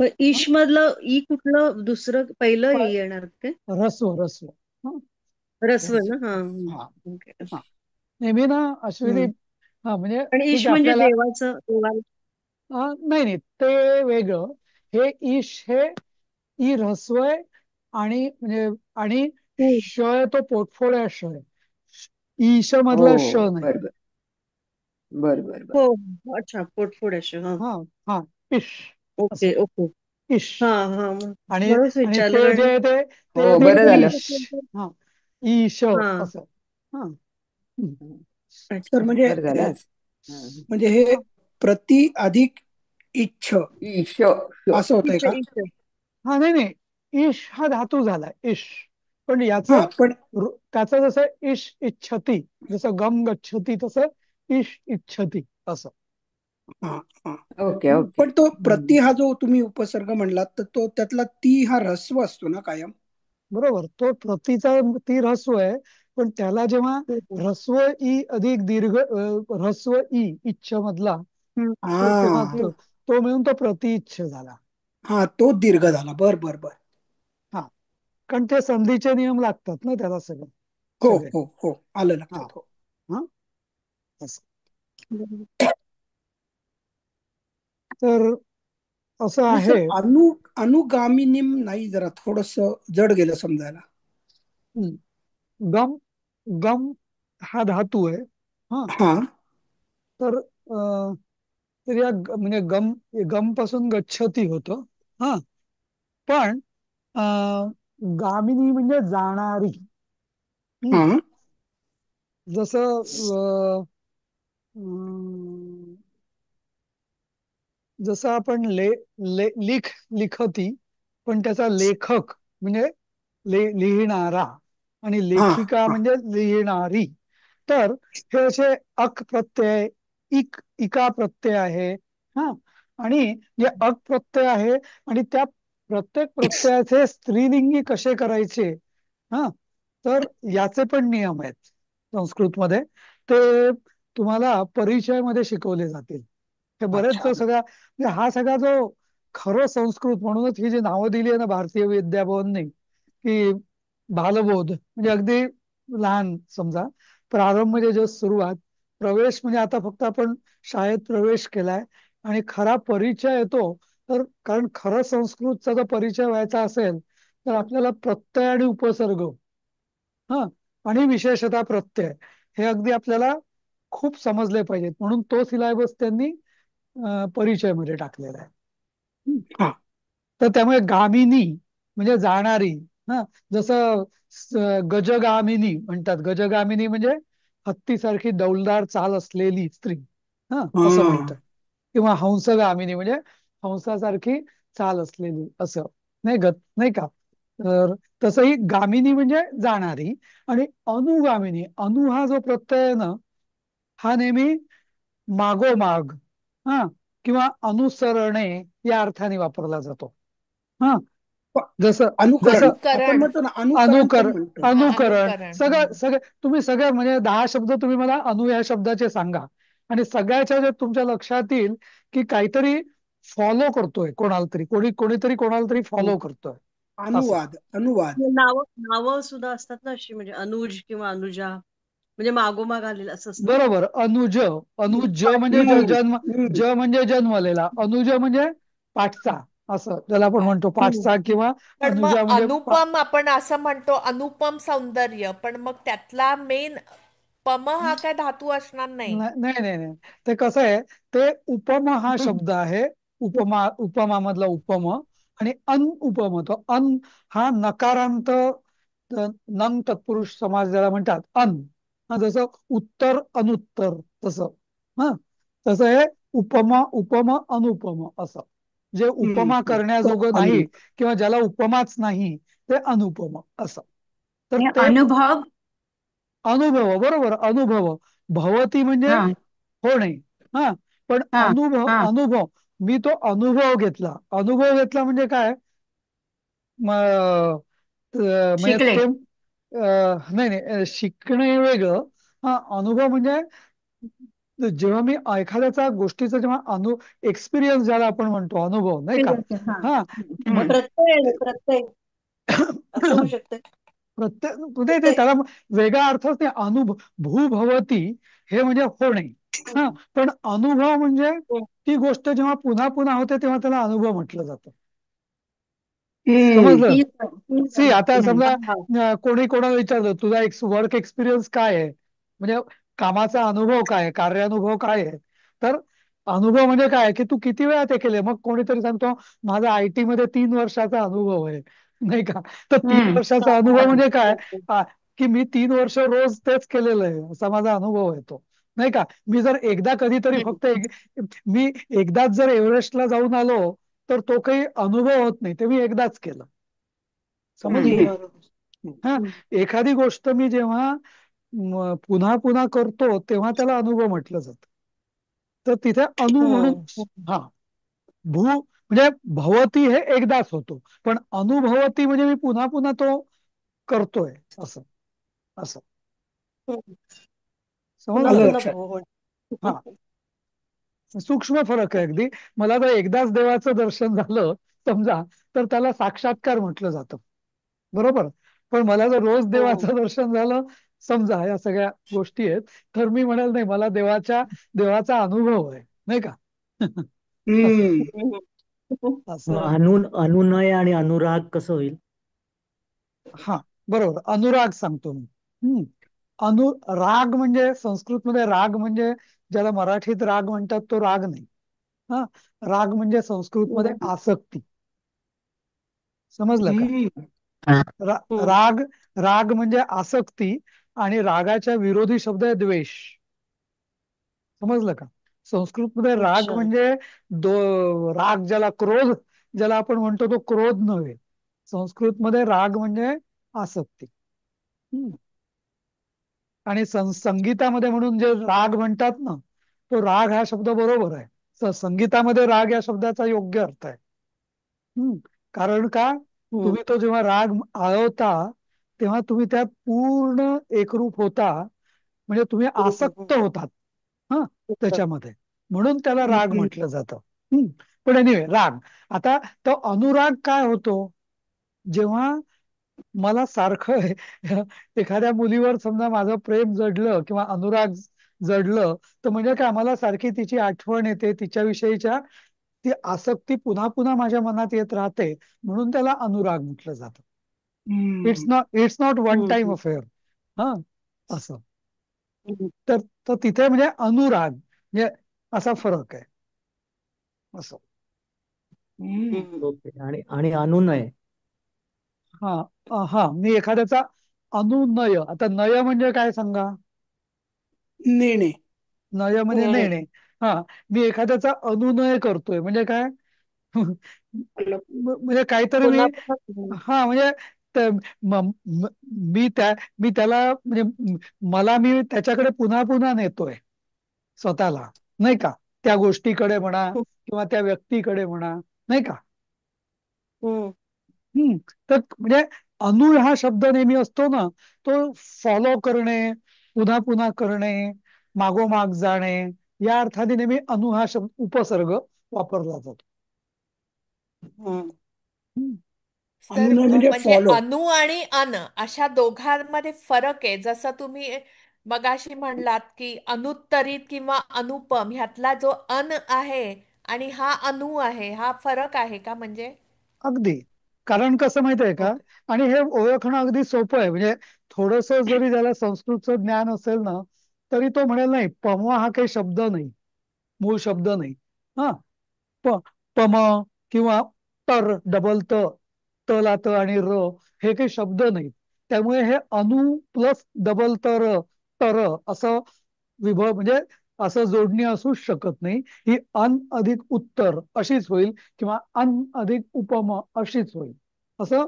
Speaker 7: पण ईश मधलं ई कुठलं दुसरं पहिलं ई येणार ते?
Speaker 1: रस्व रस्व.
Speaker 7: रस्व ना. हा
Speaker 1: हा
Speaker 7: ओके.
Speaker 1: हा नेहमी ना अश्विनी. हा म्हणजे
Speaker 7: आणि
Speaker 1: ठीक
Speaker 7: ईश
Speaker 1: आहे
Speaker 7: म्हणजे
Speaker 1: आपल्याला.
Speaker 7: देवाचं
Speaker 1: नाही नाही ते वेगळं. हे ईश हे ई ऱ्हस्व आहे आणि म्हणजे आणि श तो पोटफोड्या श आहे. ईश मधला श
Speaker 3: हो,
Speaker 1: नाही.
Speaker 3: बरोबर बरोबर.
Speaker 7: हो अच्छा, पोटफोड्याशी. हा
Speaker 1: हा हा इश.
Speaker 7: Okay okay.
Speaker 1: इश.
Speaker 7: हा हा
Speaker 1: आणि
Speaker 7: बरंच
Speaker 1: आणि
Speaker 7: विचारलं
Speaker 1: ते जे
Speaker 7: कारण
Speaker 1: आहे ते
Speaker 3: हो,
Speaker 1: ते
Speaker 3: बरं झालं.
Speaker 1: ईश. हा ईश
Speaker 7: हा
Speaker 1: असं. हा
Speaker 9: तर म्हणजे
Speaker 3: बरं झालं.
Speaker 9: म्हणजे हे प्रति अधिक इच्छ
Speaker 3: ईश.
Speaker 9: असं होतंय का?
Speaker 1: हा नाही नाही इश हा धातू झाला इश, पण याच
Speaker 9: हा पण
Speaker 1: त्याचं जसं इश इच्छती, जसं गम गच्छती तसं इश इच्छती असं.
Speaker 9: हा हा.
Speaker 3: Okay okay.
Speaker 9: पण तो प्रति हा जो तुम्ही उपसर्ग म्हणलात तर तो त्यातला ती हा ऱ्हस्व असतो ना कायम.
Speaker 1: बरोबर, तो प्रतीचा ती ऱ्हस्व आहे. पण त्याला जेव्हा ऱ्हस्व ई अधिक दीर्घ ऱ्हस्व ई इच्छ मधला तो तेव्हा
Speaker 9: हा
Speaker 1: तो मिळून तो प्रतिइच्छ झाला.
Speaker 9: हा, तो दीर्घ झाला. बर बर बर.
Speaker 1: हा, कारण ते संधीचे नियम लागतात ना त्याला सगळे
Speaker 9: हो
Speaker 1: सगळे.
Speaker 9: हो हो, आलं
Speaker 1: हा
Speaker 9: लक्षात. हो.
Speaker 1: हा असं. तर असं
Speaker 9: आणि सर
Speaker 1: आहे.
Speaker 9: अनुगामिनीम नाही, जरा थोडस जड गेलं समजायला.
Speaker 1: हम्म. गम गम हा धातू आहे. हा,
Speaker 9: हा
Speaker 1: तर तर या म्हणजे गम गम पासून गच्छती होतं. हा, पण गामिनी म्हणजे जाणारी. हम्म.
Speaker 9: हा
Speaker 1: जसं अं, जसं आपण लिखती, पण त्याचा लेखक म्हणजे लिहिणारा, आणि
Speaker 9: हा
Speaker 1: लेखिका
Speaker 9: हा
Speaker 1: म्हणजे लिहिणारी. तर हे असे अक प्रत्यय, इका प्रत्यय आहे. हा, आणि जे अक प्रत्यय आहे आणि त्या प्रत्येक प्रत्ययाचे स्त्रीलिंगी कसे करायचे, हा, तर याचे पण नियम आहेत संस्कृतमध्ये. ते तुम्हाला परिचयामध्ये शिकवले जातील. हे बरेच
Speaker 9: अच्छा.
Speaker 1: सगळ्या म्हणजे हा सगळा जो खरं संस्कृत, म्हणूनच ही जी नावं दिली आहे ना भारतीय विद्याभवनने, की बालबोध म्हणजे अगदी लहान समजा, प्रारंभ म्हणजे जो सुरुवात, प्रवेश म्हणजे आता फक्त आपण शाळेत प्रवेश केलाय, आणि खरा परिचय येतो. तर कारण खरं संस्कृतचा जर परिचय व्हायचा असेल तर आपल्याला प्रत्यय आणि उपसर्ग, हा, आणि विशेषतः प्रत्यय हे अगदी आपल्याला खूप समजले पाहिजेत. म्हणून तो सिलेबस त्यांनी परिचयमध्ये टाकलेला आहे. हम्म.
Speaker 9: हा
Speaker 1: तर त्यामुळे गामिनी म्हणजे जाणारी. हा, जसं गजगामिनी म्हणतात. गजगामिनी म्हणजे हत्तीसारखी डौलदार चाल असलेली स्त्री, हा, असं
Speaker 9: हा.
Speaker 1: म्हणतात. किंवा हंसगामिनी म्हणजे हंसासारखी चाल असलेली, असं नाही नाही का. तर तसंही गामिनी म्हणजे जाणारी. आणि अनुगामिनी, अनु हा जो प्रत्यय आहे ना, हा नेहमी मागोमाग, हा, किंवा अनुसरणे या अर्थाने वापरला जातो. हा,
Speaker 9: प-
Speaker 1: जसं
Speaker 9: अनुकरण
Speaker 1: जसं
Speaker 9: आपण
Speaker 10: अनुकरण.
Speaker 9: म्हणतो ना, अनुकरण पण
Speaker 1: अनुकर
Speaker 9: म्हणतो.
Speaker 10: हा,
Speaker 1: अनुकरण,
Speaker 10: अनुकरण.
Speaker 1: सगळं सगळं तुम्ही सगळं म्हणजे 10 शब्द तुम्ही मला अनु या शब्दाचे सांगा, आणि सगळ्याच्या जे तुमच्या लक्षात येईल की काहीतरी फॉलो करतोय कोणाला तरी, कोणीतरी कोणाला तरी फॉलो करतोय, असं.
Speaker 9: अनुवाद अनुवाद.
Speaker 7: नावं नावं सुद्धा असतात ना अशी, म्हणजे अनुज किंवा अनुजा, म्हणजे मागोमाग आलेलं असं असतं ना.
Speaker 1: बरोबर. अनुज म्हणजे
Speaker 9: हम्म
Speaker 1: जन्म,
Speaker 9: हम्म
Speaker 1: म्हणजे जन्मलेला, अनुज म्हणजे पाठचा, असं ज्याला आपण म्हणतो पाठचा, किंवा
Speaker 10: पण मग
Speaker 1: अनुजा म्हणजे
Speaker 10: अनुपम आपण असं म्हणतो, अनुपम सौंदर्य, पण मग त्यातला मेन पम हा काय धातू असणार नाही.
Speaker 1: नाही नाही नाही, ते कसं आहे, ते उपम हा शब्द आहे. उपमा मधला उपम, आणि उपम, तो हा नकारांत नंग तत्पुरुष समास ज्याला म्हणतात, हा, जसं उत्तर अनुत्तर तसं. हा, तसं हे उपम अनुपम असं, जे उपमा
Speaker 9: तो
Speaker 1: करण्याजोगं
Speaker 9: अनु.
Speaker 1: नाही किंवा ज्याला उपमाच नाही, ते अनुपम असं. तर
Speaker 2: आणि
Speaker 1: ते
Speaker 2: अनुभव.
Speaker 1: अनुभव, बरोबर, अनुभव. भवती म्हणजे
Speaker 2: हा
Speaker 1: होणे. हा, पण
Speaker 2: हा हा
Speaker 1: अनुभव, मी तो अनुभव घेतला म्हणजे काय, म्हणजे
Speaker 2: शिकले.
Speaker 1: ते नाही नाही, शिकणे वेगळं. हा, अनुभव म्हणजे जेव्हा मी एखाद्याचा गोष्टीचा जेव्हा एक्सपिरियन्स ज्याला आपण म्हणतो, अनुभव, नाही का.
Speaker 2: हा
Speaker 1: हा,
Speaker 2: हम्म.
Speaker 7: प्रत्यय असं होऊ शकतं.
Speaker 1: प्रत्येक म्हणजे ते
Speaker 7: प्रत्यय.
Speaker 1: त्याला वेगळा अर्थच नाही. भूभवती हे म्हणजे होणे. हा, पण अनुभव म्हणजे ती गोष्ट जेव्हा पुन्हा पुन्हा होते तेव्हा त्याला अनुभव म्हटलं जातं.
Speaker 9: हम्म
Speaker 1: समजलं. सी, आता
Speaker 2: हम्म.
Speaker 1: समजा
Speaker 7: हा.
Speaker 1: कोणी कोणाला विचारलं तुझा वर्क एक्सपिरियन्स काय आहे, म्हणजे कामाचा अनुभव काय आहे, कार्यानुभव काय आहे, तर अनुभव म्हणजे काय की तू किती वेळा ते केले. मग कोणीतरी सांगतो माझा IT मध्ये 3 वर्षाचा अनुभव आहे, नाही का. तर तीन
Speaker 2: हम्म.
Speaker 7: हा,
Speaker 1: वर्षाचा
Speaker 7: हा,
Speaker 1: अनुभव म्हणजे काय,
Speaker 7: हा.
Speaker 1: की मी 3 वर्ष रोज तेच केलेलं आहे, असा माझा अनुभव आहे तो, नाही का. मी जर एकदा कधीतरी
Speaker 2: हम्म.
Speaker 1: मी एकदाच जर एव्हरेस्टला जाऊन आलो तर तो काही अनुभव होत नाही, ते मी एकदाच केलं. समजलं.
Speaker 2: हम्म.
Speaker 7: बरोबर.
Speaker 1: हा,
Speaker 7: हम्म.
Speaker 1: एखादी गोष्ट मी जेव्हा पुन्हा पुन्हा करतो तेव्हा त्याला अनुभव म्हटलं जातं. तर तिथे अनु म्हणून हा भू म्हणजे भवती हे एकदाच होतो, पण अनुभवती म्हणजे मी पुन्हा पुन्हा तो करतोय असं. असं
Speaker 7: पुन्हा
Speaker 1: समजलं
Speaker 9: आलं
Speaker 1: का?
Speaker 7: पुन्हा
Speaker 9: लक्षात.
Speaker 1: हा सूक्ष्म फरक आहे अगदी. मला जर एकदाच देवाचं दर्शन झालं समजा, तर त्याला साक्षात्कार म्हटलं जातं, बरोबर. पण मला जर रोज देवाचं दर्शन झालं समजा, या सगळ्या गोष्टी आहेत, तर मी म्हणाल नाही मला देवाचा अनुभव आहे, नाही का? असं
Speaker 9: हम्म.
Speaker 1: असं
Speaker 5: मग अनुनय आणि अनुराग कसं होईल?
Speaker 1: हा बरोबर, अनुराग सांगतो मी. राग म्हणजे संस्कृतमध्ये राग म्हणजे ज्याला मराठीत राग म्हणतात तो राग नाही. हा राग म्हणजे संस्कृतमध्ये आसक्ती. समजलं का?
Speaker 9: हम्म.
Speaker 1: राग राग म्हणजे आसक्ती, आणि रागाच्या विरोधी शब्द आहे द्वेष. समजलं का? संस्कृतमध्ये राग
Speaker 7: अच्छा.
Speaker 1: म्हणजे राग ज्याला क्रोध ज्याला आपण म्हणतो तो क्रोध नव्हे. संस्कृतमध्ये राग म्हणजे आसक्ती. हम्म. आणि संगीतामध्ये म्हणून जे राग म्हणतात ना, तो राग हा शब्द बरोबर आहे. संगीतामध्ये राग या शब्दाचा योग्य अर्थ आहे. कारण का, तुम्ही तो जेव्हा राग आळवता तेव्हा तुम्ही त्यात पूर्ण एकरूप होता, म्हणजे तुम्ही आसक्त होतात हा त्याच्यामध्ये, म्हणून त्याला राग
Speaker 9: हम्म.
Speaker 1: म्हटलं जातं. पण एनिवे राग. आता तो अनुराग काय होतो, जेव्हा मला सारखं एखाद्या मुलीवर समजा माझं प्रेम जडलं किंवा अनुराग जडलं, तर म्हणजे काय, मला सारखी तिची आठवण येते, तिच्याविषयीच्या ती आसक्ती पुन्हा पुन्हा माझ्या मनात येत राहते, म्हणून त्याला अनुराग म्हटलं जातं.
Speaker 9: हम्म.
Speaker 1: It's not one time affair. हा असं. तर तर तिथे म्हणजे अनुराग म्हणजे असा फरक आहे असं.
Speaker 9: हम्म.
Speaker 5: ओके. आणि आणि अनुनय?
Speaker 1: हा मी एखाद्याचा अनुनय. आता नय म्हणजे काय सांगा?
Speaker 9: नेणे.
Speaker 1: नय म्हणजे नेणे. हा मी एखाद्याचा अनुनय करतोय म्हणजे काय? म्हणजे काहीतरी मी
Speaker 7: पुन्हा पुन्हा
Speaker 1: हा म्हणजे त- म- म- मी त्याला म्हणजे मी त्याच्याकडे पुन्हा पुन्हा नेतोय स्वतःला, नाही का? त्या गोष्टीकडे म्हणा किंवा त्या व्यक्तीकडे म्हणा, नाही का? हम्म तर म्हणजे अनु हा शब्द नेहमी असतो ना, तो फॉलो करणे, पुन्हा पुन्हा करणे, मागोमाग जाणे, या अर्थाने नेहमी अनु हा शब्द उपसर्ग वापरला जातो. हम्म.
Speaker 10: तर
Speaker 9: अनुनय म्हणजे
Speaker 10: म्हणजे
Speaker 9: फॉलो.
Speaker 10: अनु आणि अन अशा दोघांमध्ये फरक आहे. जसं तुम्ही मगाशी म्हणलात की अनुत्तरित किंवा अनुपम ह्यातला जो अन आहे आणि हा अनु आहे, हा फरक आहे का म्हणजे?
Speaker 1: अगदी. कारण कसं माहिती आहे का,
Speaker 10: ओके.
Speaker 1: आणि हे ओळखणं अगदी सोपं आहे. म्हणजे थोडस जरी त्याला संस्कृतचं ज्ञान असेल ना, तरी तो म्हणेल नाही पमवा हा काही शब्द नाही, मूळ शब्द नाही. हा प पम किंवा तर डबल तला त आणि र हे काही शब्द नाहीत. त्यामुळे हे अनु प्लस डबल तर असं म्हणजे असं जोडणी असूच शकत नाही. ही अन अधिक उत्तर अशीच होईल, किंवा अन अधिक उपम अशीच होईल. असं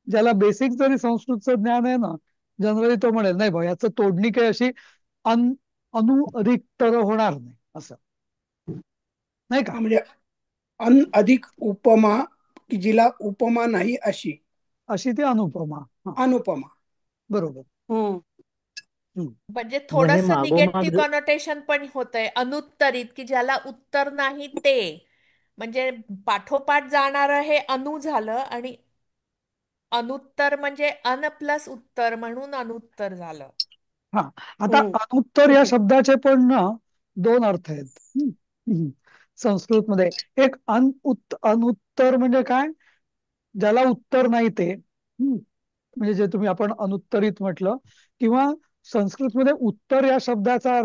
Speaker 1: ज्याला बेसिक जरी संस्कृतचं ज्ञान आहे ना, जनरली तो म्हणेल नाही भाऊ याचं तोडणी काही अशी अन अनु अधिक तर होणार नाही असं, नाही का?
Speaker 9: म्हणजे अन अधिक उपमा, की जिला उपमा नाही अशी
Speaker 1: अशी ती अनुपमा. हा
Speaker 9: अनुपमा.
Speaker 1: बरोबर. हम्म.
Speaker 10: म्हणजे
Speaker 5: मग हे
Speaker 10: थोडस
Speaker 5: मागोमाग
Speaker 10: निगेटिव्ह कॉनोटेशन पण होतंय. अनुत्तरित की ज्याला उत्तर नाही ते, म्हणजे पाठोपाठ जाणारं हे अनु झालं, आणि अनुत्तर म्हणजे अन प्लस उत्तर म्हणून अनुत्तर झालं.
Speaker 1: हा आता अनुत्तर या शब्दाचे पण ना दोन अर्थ आहेत. संस्कृतमध्ये एक अनुत्तर म्हणजे काय, ज्याला उत्तर नाही ते. म्हणजे जे आपण अनुत्तरित म्हटलं, किंवा संस्कृतमध्ये उत्तर या शब्दाचा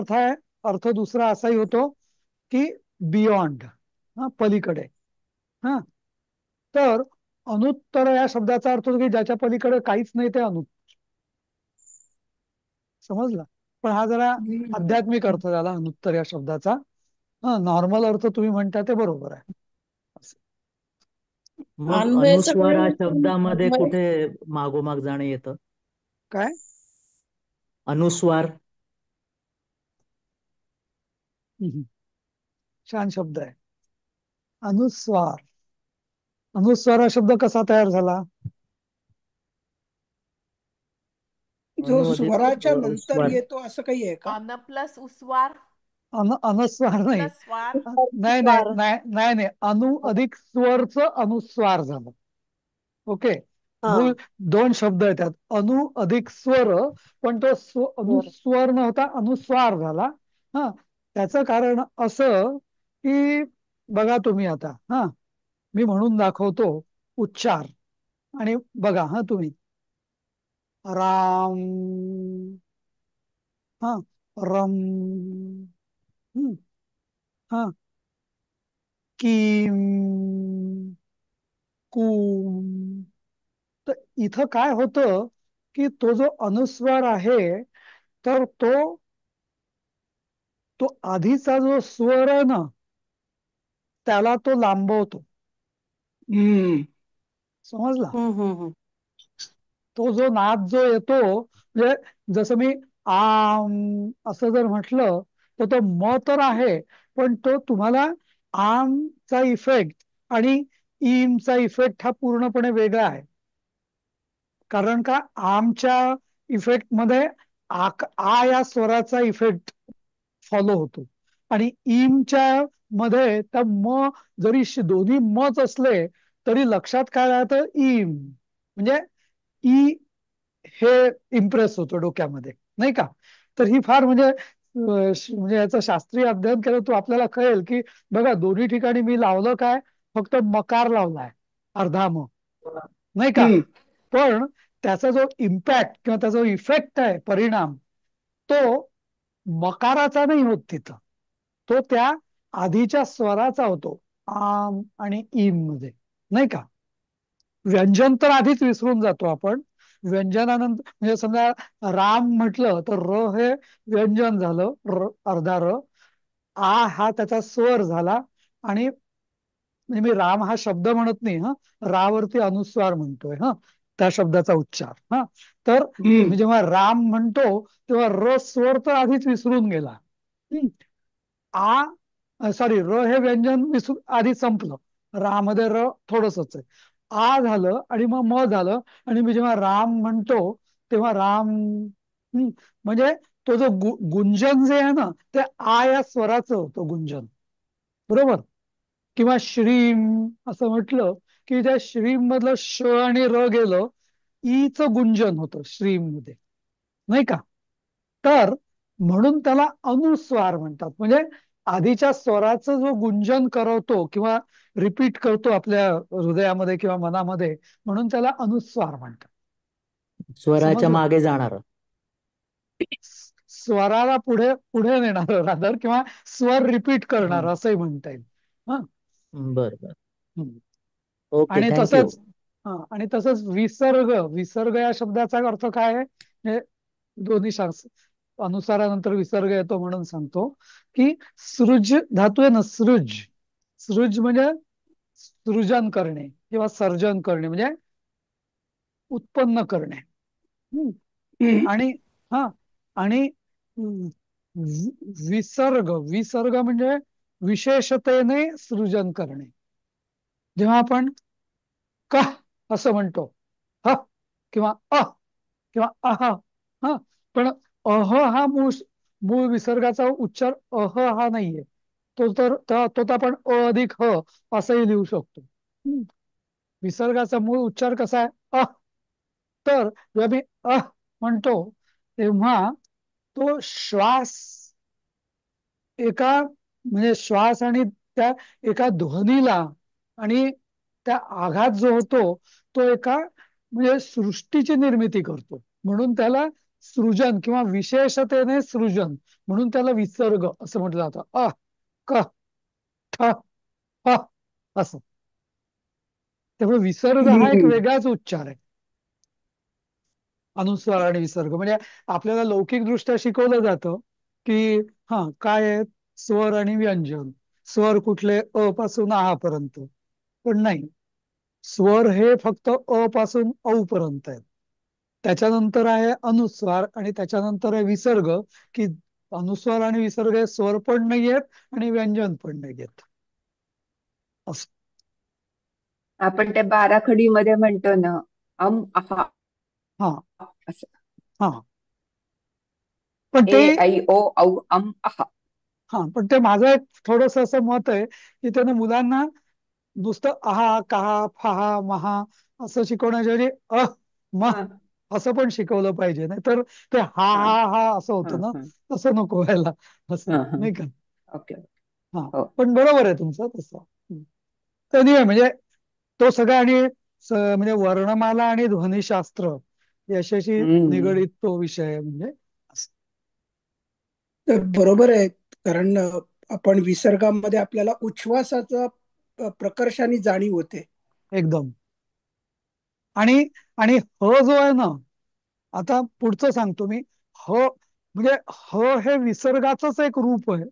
Speaker 1: अर्थ दुसरा असाही होतो की बियॉन्ड, हा पलीकडे. हा तर अनुत्तर या शब्दाचा अर्थ होतो की ज्याच्या पलीकडे काहीच नाही, ते समजला. पण हा जरा
Speaker 9: हम्म.
Speaker 1: आध्यात्मिक अर्थ झाला अनुत्तर या शब्दाचा. हा नॉर्मल अर्थ तुम्ही म्हणता ते बरोबर आहे. असं.
Speaker 5: मग
Speaker 7: अन्वय
Speaker 5: अनुस्वार
Speaker 7: सगळे
Speaker 5: हा
Speaker 7: इथून
Speaker 5: शब्दामध्ये
Speaker 7: अन्वय
Speaker 5: कुठे मागोमाग जाणं येतं?
Speaker 1: काय?
Speaker 5: अनुस्वार.
Speaker 1: हम्म. छान शब्द आहे. अनुस्वार. अनुस्वार हा शब्द कसा तयार झाला?
Speaker 9: जो
Speaker 5: अनु अधिक
Speaker 9: स्वराच्या नंतर
Speaker 5: उस्वार.
Speaker 9: येतो असं काही आहे का?
Speaker 10: अन प्लस उस्वार
Speaker 1: अनुस्वार नाही.
Speaker 10: प्लस स्वार.
Speaker 1: नाही नाही नाही नाही नाही. अनु अधिक स्वरचं अनुस्वार झालं. ओके.
Speaker 7: हा
Speaker 1: मूळ दोन शब्द आहेत त्यात. अनु अधिक स्वर, पण तो अनुस्वर नव्हता, अनुस्वार झाला. हा, त्याचं कारण असं की बघा तुम्ही आता, हा, मी म्हणून दाखवतो उच्चार आणि बघा हा तुम्ही. राम, हा, रम, हम्म, हा, किम, कुम. तर इथं काय होतं की तो जो अनुस्वार आहे, तर तो आधीचा जो स्वर आहे ना, त्याला तो लांबवतो.
Speaker 9: हम्म.
Speaker 1: समजला?
Speaker 7: हम्म.
Speaker 1: तो जो नाद जो येतो, म्हणजे जसं मी आम असं जर म्हटलं तर तो म तर आहे, पण तो तुम्हाला आमचा इफेक्ट आणि ईमचा इफेक्ट हा पूर्णपणे वेगळा आहे. कारण का आमच्या इफेक्ट मध्ये आ या स्वराचा इफेक्ट फॉलो होतो आणि ईमच्या मध्ये त्या म जरी दोन्ही मच असले तरी लक्षात काय राहतं, ईम म्हणजे ई हे इम्प्रेस होतं डोक्यामध्ये, नाही का? तर ही फार म्हणजे याचं शास्त्रीय अध्ययन केलं तो आपल्याला कळेल की बघा दोन्ही ठिकाणी मी लावलं काय, फक्त मकार लावलाय, अर्धा म, नाही का?
Speaker 9: हम्म.
Speaker 1: पण त्याचा जो इम्पॅक्ट किंवा त्याचा जो इफेक्ट आहे, परिणाम, तो मकाराचा नाही होत तिथं, तो त्या आधीच्या स्वराचा होतो, आम आणि ईम मध्ये, नाही का? व्यंजन तर आधीच विसरून जातो आपण. व्यंजनानंतर म्हणजे समजा राम म्हटलं तर र हे व्यंजन झालं, अर्धा र. आ हा त्याचा स्वर झाला आणि म्हणजे मी राम हा शब्द म्हणत नाही, हा, रावरती अनुस्वार म्हणतोय, हा, त्या शब्दाचा उच्चार. हा, तर
Speaker 9: हम्म.
Speaker 1: मी जेव्हा राम म्हणतो तेव्हा र स्वर तर आधीच विसरून गेला. सॉरी, र हे व्यंजन विसरून आधी संपलं. मध्ये र थोडसच आहे. आ झालं आणि मग म झालं आणि मी जेव्हा राम म्हणतो तेव्हा राम, म्हणजे तो जो गुंजन जे आहे ना, ते आ या स्वराचं होतं गुंजन, बरोबर? किंवा श्रीम असं म्हटलं की त्या श्रीम मधलं श आणि र गेलं, ईच गुंजन होतं श्रीम मध्ये, नाही का? तर म्हणून त्याला अनुस्वार म्हणतात. म्हणजे आधीच्या स्वराचं जो गुंजन करवतो किंवा रिपीट करतो आपल्या हृदयामध्ये किंवा मनामध्ये, म्हणून त्याला अनुस्वार म्हणतात.
Speaker 5: स्वराच्या
Speaker 1: समजलं?
Speaker 5: मागे जाणार.
Speaker 1: स्वराला पुढे पुढे नेणार रादर, किंवा स्वर रिपीट करणार असंही म्हणता येईल. हा,
Speaker 5: बर बर.
Speaker 1: हम्म.
Speaker 5: ओके,
Speaker 1: आणि
Speaker 5: थँक्यू.
Speaker 1: तसंच आणि तसंच विसर्ग. विसर्ग या शब्दाचा अर्थ काय आहे, हे दोन्ही अनुसारानंतर विसर्ग येतो म्हणून सांगतो की सृज धातू आहे ना, सृज. सृज म्हणजे सृजन करणे किंवा सर्जन करणे, म्हणजे उत्पन्न करणे. हम्म.
Speaker 9: हम्म.
Speaker 1: आणि हा, आणि विसर्ग. विसर्ग म्हणजे विशेषतेने सृजन करणे. जेव्हा आपण क असं म्हणतो, ह किंवा अ किंवा अह, हा, पण अह हा मूळ विसर्गाचा उच्चार अह हा नाहीये. तो तर आपण अ अधिक ह असंही लिहू शकतो. विसर्गाचा मूळ उच्चार कसा आहे, अ. तर जेव्हा मी म्हणतो तेव्हा तो श्वास म्हणजे श्वास आणि त्या एका ध्वनीला आणि त्या आघात जो होतो तो एका म्हणजे सृष्टीची निर्मिती करतो, म्हणून त्याला सृजन किंवा विशेषतेने सृजन म्हणून त्याला विसर्ग असं म्हटलं जातं. क ठ ह असं. त्यामुळे विसर्ग हा एक
Speaker 9: हम्म.
Speaker 1: वेगळाच उच्चार आहे. अनुस्वार आणि विसर्ग म्हणजे आपल्याला लौकिकदृष्ट्या शिकवलं जातं की काय आहेत स्वर आणि व्यंजन. स्वर कुठले, अ पासून आ पर्यंत. पण नाही, स्वर हे फक्त अ पासून औ पर्यंत आहेत. त्याच्यानंतर आहे अनुस्वार आणि त्याच्यानंतर आहे विसर्ग, की अनुस्वार आणि विसर्ग हे स्वर पण नाहीयेत आणि व्यंजन पण नाहीयेत असं.
Speaker 3: आपण त्या बाराखडीमध्ये म्हणतो ना, आहा
Speaker 1: हा
Speaker 3: असं.
Speaker 1: हा पण
Speaker 3: ए
Speaker 1: ते
Speaker 3: ऐ ओ औ आहा.
Speaker 1: हा पण ते माझं एक थोडस असं मत आहे की त्यानं मुलांना नुसतं आहा कहा फहा महा असं शिकवण्याच्या ऐवजी म
Speaker 3: हा
Speaker 1: असं पण शिकवलं पाहिजे, नाही तर ते हा
Speaker 3: हा
Speaker 1: हा हा असं
Speaker 3: हा
Speaker 1: होतं ना,
Speaker 3: हा
Speaker 1: तसं नको व्हायला असं,
Speaker 3: हा हा.
Speaker 1: नाही का.
Speaker 3: ओके.
Speaker 1: हा
Speaker 3: हो.
Speaker 1: पण बरोबर आहे तुमचं तसं. तर नाही म्हणजे तो सगळा आणि म्हणजे वर्णमाला आणि ध्वनिशास्त्र याच्याशी
Speaker 3: हम्म.
Speaker 1: निगडीत तो विषय आहे म्हणजे असं.
Speaker 9: तर बरोबर आहे. कारण आपण विसर्गामध्ये आपल्याला उच्छ्वासाचा प्रकर्षाने जाणीव होते.
Speaker 1: एकदम. आणि आणि ह जो आहे ना, आता पुढचं सांगतो मी. ह म्हणजे ह हे विसर्गाचंच एक रूप आहे,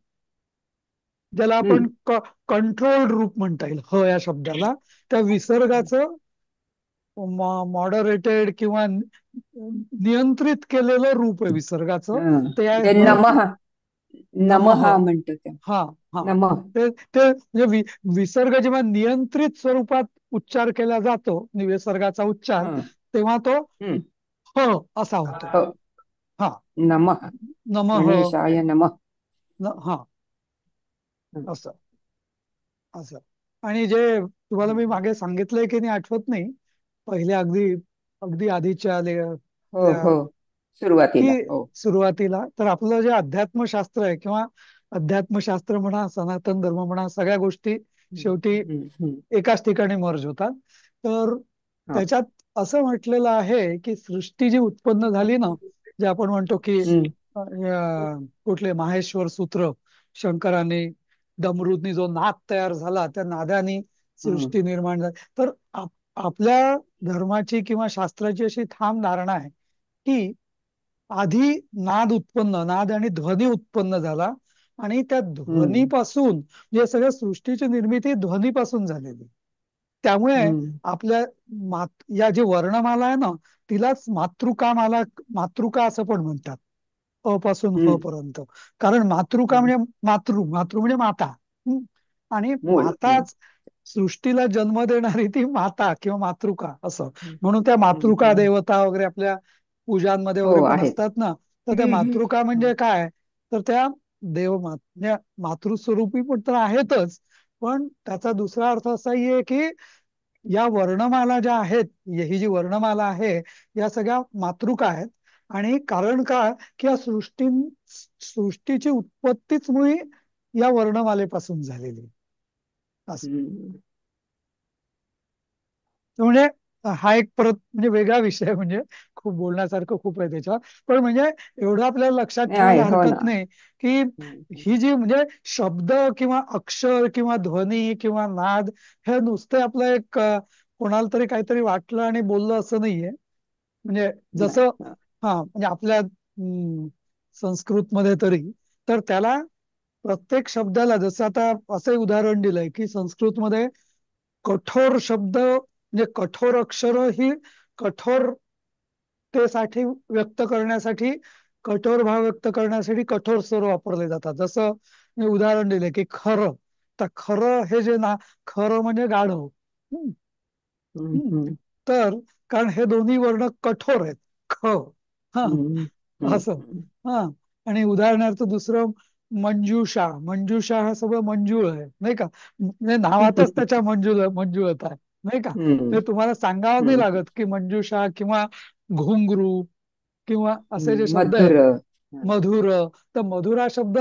Speaker 1: ज्याला आपण
Speaker 3: हम्म.
Speaker 1: कंट्रोल्ड रूप म्हणता येईल. ह या शब्दाला त्या विसर्गाचं मॉडरेटेड किंवा नियंत्रित केलेलं रूप आहे विसर्गाचं,
Speaker 3: हा.
Speaker 1: ते आहे
Speaker 3: ते
Speaker 1: ह.
Speaker 3: नमः
Speaker 1: नमः.
Speaker 3: नमः म्हणतो ते.
Speaker 1: हा हा
Speaker 3: नमः.
Speaker 1: ते ते म्हणजे विसर्ग जेव्हा नियंत्रित स्वरूपात उच्चार केला जातो, विसर्गाचा उच्चार,
Speaker 3: हा.
Speaker 1: तेव्हा तो
Speaker 3: हम्म.
Speaker 1: ह असा होतो.
Speaker 3: हो.
Speaker 1: हा
Speaker 3: नमः
Speaker 1: नमः.
Speaker 3: गणेशाय नमः.
Speaker 1: हा
Speaker 3: हम्म.
Speaker 1: असं असं. आणि जे तुम्हाला मी मागे सांगितलंय की नाही आठवत नाही, पहिल्या अगदी अगदी आधीच्या
Speaker 3: हो
Speaker 1: त्या
Speaker 3: हो. सुरुवातीला.
Speaker 1: की
Speaker 3: हो.
Speaker 1: सुरुवातीला तर आपलं जे अध्यात्मशास्त्र आहे किंवा अध्यात्मशास्त्र म्हणा, सनातन धर्म म्हणा, सगळ्या गोष्टी
Speaker 3: हम्म.
Speaker 1: शेवटी
Speaker 3: हम्म. हम्म.
Speaker 1: एकाच ठिकाणी मर्ज होतात. तर
Speaker 3: हो.
Speaker 1: त्याच्यात असं म्हटलेलं आहे की सृष्टी जी उत्पन्न झाली ना, जे आपण म्हणतो की
Speaker 3: हम्म.
Speaker 1: कुठले माहेश्वर सूत्र शंकराने डमरूदनी जो नाद तयार झाला, त्या नादानी
Speaker 3: हम्म.
Speaker 1: सृष्टी निर्माण झाली. तर आपल्या धर्माची किंवा शास्त्राची अशी ठाम धारणा आहे की आधी नाद आणि ध्वनी उत्पन्न झाला, आणि त्या
Speaker 3: हम्म.
Speaker 1: ध्वनीपासून म्हणजे सगळ्या सृष्टीची निर्मिती ध्वनीपासून झालेली. त्यामुळे
Speaker 3: हम्म.
Speaker 1: आपल्या या जी वर्णमाला आहे ना, तिलाच मातृका असं पण म्हणतात, अ पासून ह
Speaker 3: हम्म.
Speaker 1: पर्यंत. कारण मातृका
Speaker 3: हम्म.
Speaker 1: म्हणजे मातृ म्हणजे माता. हं? आणि
Speaker 3: मूळ. हम्म.
Speaker 1: माताच सृष्टीला जन्म देणारी ती माता किंवा मातृका असं.
Speaker 3: हम्म.
Speaker 1: म्हणून त्या
Speaker 3: हम्म.
Speaker 1: मातृका
Speaker 3: हम्म.
Speaker 1: देवता वगैरे आपल्या पूजांमध्ये
Speaker 3: हो
Speaker 1: वगैरे पण
Speaker 3: आहेत.
Speaker 1: असतात ना. तर त्या
Speaker 9: हम्म, हम्म.
Speaker 1: मातृका
Speaker 3: हम्म.
Speaker 1: म्हणजे काय, तर त्या म्हणजे मातृस्वरूपी पण तर आहेतच, पण त्याचा दुसरा अर्थ असाही आहे की या वर्णमाला ज्या आहेत, ही जी वर्णमाला आहे, या सगळ्या मातृका आहेत. आणि कारण का, की या सृष्टीची उत्पत्तीच मुळी या वर्णमालेपासून झालेली असं.
Speaker 3: हम्म.
Speaker 1: म्हणजे हा एक परत म्हणजे वेगळा विषय, म्हणजे खूप बोलण्यासारखं खूप आहे त्याच्यावर. पण म्हणजे एवढं आपल्याला लक्षात
Speaker 3: नाही आहे.
Speaker 1: ठेवायला
Speaker 3: हो ना.
Speaker 1: हरकत नाही की
Speaker 3: हम्म.
Speaker 1: ही जी म्हणजे शब्द किंवा अक्षर किंवा ध्वनी किंवा नाद हे नुसते आपलं एक कोणाला तरी काहीतरी वाटलं आणि बोललं असं नाहीये. म्हणजे
Speaker 3: नाही.
Speaker 1: जसं
Speaker 3: हा.
Speaker 1: म्हणजे आपल्या संस्कृतमध्ये तरी, तर त्याला प्रत्येक शब्दाला, जसं आता असं उदाहरण दिलंय की संस्कृतमध्ये कठोर शब्द म्हणजे कठोर अक्षर ही कठोरतेसाठी व्यक्त करण्यासाठी, कठोर भाव व्यक्त करण्यासाठी कठोर स्वर वापरले जातात. जसं मी उदाहरण दिले की खरं, तर खरं हे जे खरं म्हणजे गाढव. हम्म,
Speaker 3: हम्म.
Speaker 1: हम्म.
Speaker 3: हम्म.
Speaker 1: तर कारण हे दोन्ही वर्ण कठोर आहेत. हा
Speaker 3: हम्म. हम्म.
Speaker 1: असं.
Speaker 3: हम्म.
Speaker 1: हा आणि उदाहरणार्थ दुसरं मंजुषा हा सगळं मंजूळ आहे, नाही का. म्हणजे नावातच त्याच्या मंजुळता आहे, नाही का.
Speaker 3: हम्म.
Speaker 1: ते तुम्हाला सांगावं नाही
Speaker 3: हम्म.
Speaker 1: लागत की मंजुषा किंवा घुंगरू किंवा असे जे शब्द आहेत
Speaker 3: मधुर. हम्म.
Speaker 1: मधुर. तर मधुर हा शब्द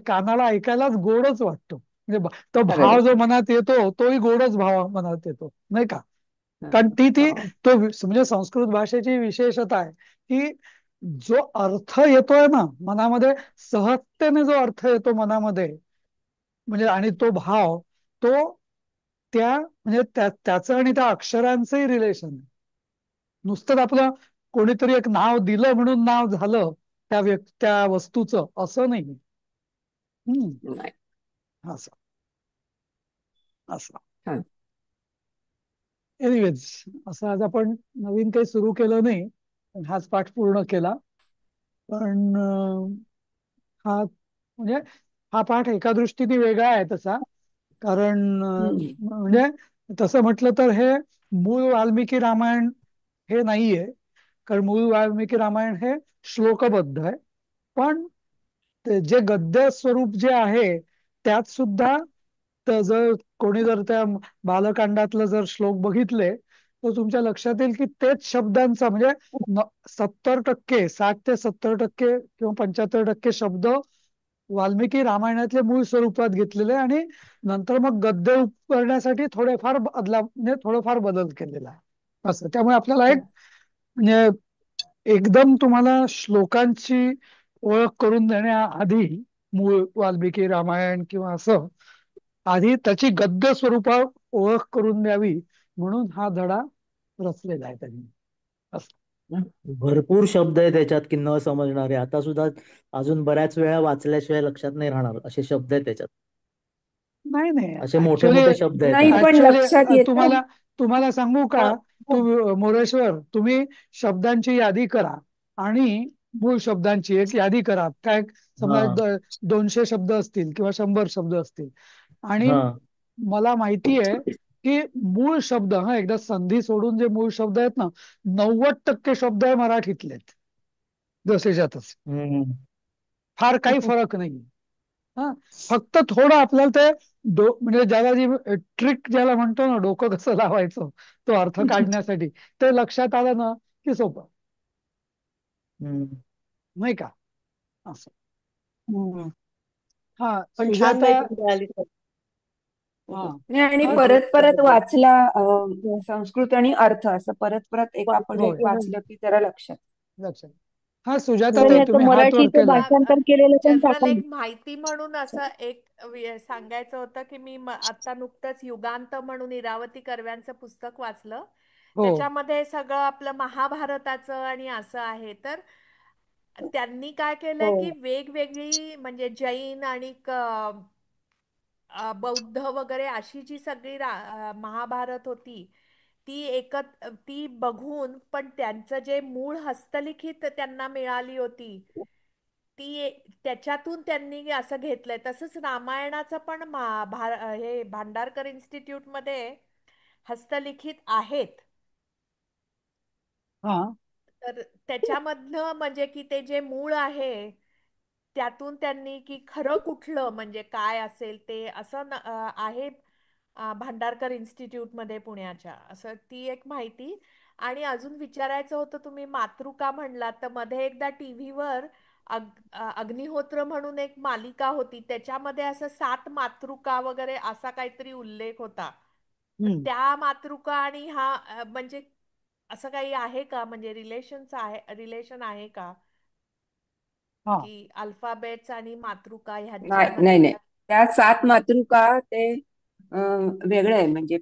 Speaker 1: कानाला ऐकायलाच गोडच वाटतो. म्हणजे तो
Speaker 3: खरंय.
Speaker 1: भाव जो मनात येतो तोही गोडच भाव मनात येतो, नाही का. कारण
Speaker 3: हम्म.
Speaker 1: ती
Speaker 3: हो.
Speaker 1: तो म्हणजे संस्कृत भाषेची विशेषता आहे की जो अर्थ येतोय ना मनामध्ये, सहजतेने जो अर्थ येतो मनामध्ये, म्हणजे आणि तो भाव, तो म्हणजे त्याचं आणि त्या अक्षरांचंही रिलेशन आहे. नुसतंच आपलं कोणीतरी एक नाव दिलं म्हणून नाव झालं त्या वस्तूचं, असं नाही.
Speaker 3: नाही.
Speaker 1: असं असं
Speaker 3: छान.
Speaker 1: एनिवेज, असं आज आपण नवीन काही सुरू केलं नाही, पण हाच पाठ पूर्ण केला. पण हा म्हणजे हा पाठ एका दृष्टीने वेगळा आहे तसा. कारण म्हणजे तसं म्हटलं तर हे मूळ वाल्मिकी रामायण हे नाहीये. कारण मूळ वाल्मिकी रामायण हे श्लोकबद्ध आहे. पण जे गद्य स्वरूप जे आहे त्यात सुद्धा जर कोणी जर त्या बालकांडातलं जर श्लोक बघितले तर तुमच्या लक्षात येईल की तेच शब्दांचा म्हणजे 70%, 60 ते 70% किंवा 75% शब्द वाल्मिकी रामायणातले मूळ स्वरूपात घेतलेले आणि नंतर मग गद्य करण्यासाठी थोडेफार म्हणजे थोडंफार बदल केलेला आहे असं. त्यामुळे आपल्याला एक म्हणजे एकदम तुम्हाला श्लोकांची ओळख करून देण्याआधी मूळ वाल्मिकी रामायण किंवा असं आधी त्याची गद्य स्वरूपात ओळख करून द्यावी म्हणून हा धडा रचलेला आहे त्यांनी असं.
Speaker 5: भरपूर शब्द आहे त्याच्यात की न समजणारे. आता सुद्धा अजून बऱ्याच वेळा वाचल्याशिवाय लक्षात नाही राहणार असे शब्द आहेत त्याच्यात.
Speaker 1: नाही नाही
Speaker 5: असे मोठे
Speaker 1: ऍक्च्युली
Speaker 5: मोठे शब्द आहेत
Speaker 3: नाही
Speaker 5: त्यात.
Speaker 3: पण लक्षात येतं.
Speaker 1: तुम्हाला सांगू का, मोरेश्वर, तुम्ही शब्दांची यादी करा आणि मूळ शब्दांची एक यादी करा. काय समजा 200 शब्द असतील किंवा 100 शब्द असतील आणि
Speaker 5: हा
Speaker 1: मला माहिती आहे की मूळ शब्द एकदा संधी सोडून जे मूळ शब्द आहेत ना 90% शब्द आहे मराठीतले जसेच्या तसे. फार काही फरक नाही. हा फक्त थोडं आपल्याला ते म्हणजे ज्याला जी ट्रिक ज्याला म्हणतो ना डोकं कसं लावायचं तो अर्थ काढण्यासाठी ते लक्षात आलं ना की सोपं नाही का असं. हा
Speaker 7: पण छान
Speaker 1: सुजाता.
Speaker 7: माहिती मिळाली.
Speaker 1: हा
Speaker 3: आणि परत परत वाचला संस्कृत आणि अर्थ असं परत परत एक आपण
Speaker 1: होय
Speaker 3: एक वाचलं की जरा लक्षात.
Speaker 1: हा सुजाता
Speaker 4: तर
Speaker 1: ताई
Speaker 4: याचं
Speaker 1: तुम्ही हात वर
Speaker 4: मराठीचं
Speaker 1: केला.
Speaker 4: भाषांतर केलेलं पण
Speaker 10: जनरल
Speaker 4: टाका.
Speaker 10: एक माहिती म्हणून असं एक सांगायचं होतं की मी आता नुकतंच युगांत म्हणून इरावती कर्व्यांचं पुस्तक वाचलं.
Speaker 1: हो
Speaker 10: त्याच्यामध्ये सगळं आपलं महाभारताचं आणि असं आहे. तर त्यांनी काय केलंय की वेगवेगळी म्हणजे जैन आणि बौद्ध वगैरे अशी जी सगळी महाभारत होती ती बघून पण त्यांचं जे मूळ हस्तलिखित त्यांना मिळाली होती ती त्याच्यातून त्यांनी असं घेतलंय. तसंच रामायणाचं पण हे भांडारकर इन्स्टिट्यूट मध्ये हस्तलिखित आहेत.
Speaker 1: हा
Speaker 10: तर त्याच्यामधनं म्हणजे की ते जे मूळ आहे त्यातून त्यांनी की खरं कुठलं म्हणजे काय असेल ते असं आहे भांडारकर इन्स्टिट्यूट मध्ये पुण्याच्या. असं ती एक माहिती. आणि अजून विचारायचं होतं, तुम्ही मातृका म्हणलात तर मध्ये एकदा टीव्हीवर अग्निहोत्र म्हणून एक मालिका होती त्याच्यामध्ये असं 7 मातृका वगैरे असा काहीतरी उल्लेख होता. तर त्या मातृका आणि हा म्हणजे असं काही आहे का म्हणजे रिलेशन आहे का की अल्फाबेट्स आणि मातृका
Speaker 3: नाही नाही त्या 7 मातृका ते वेगळं आहे. म्हणजे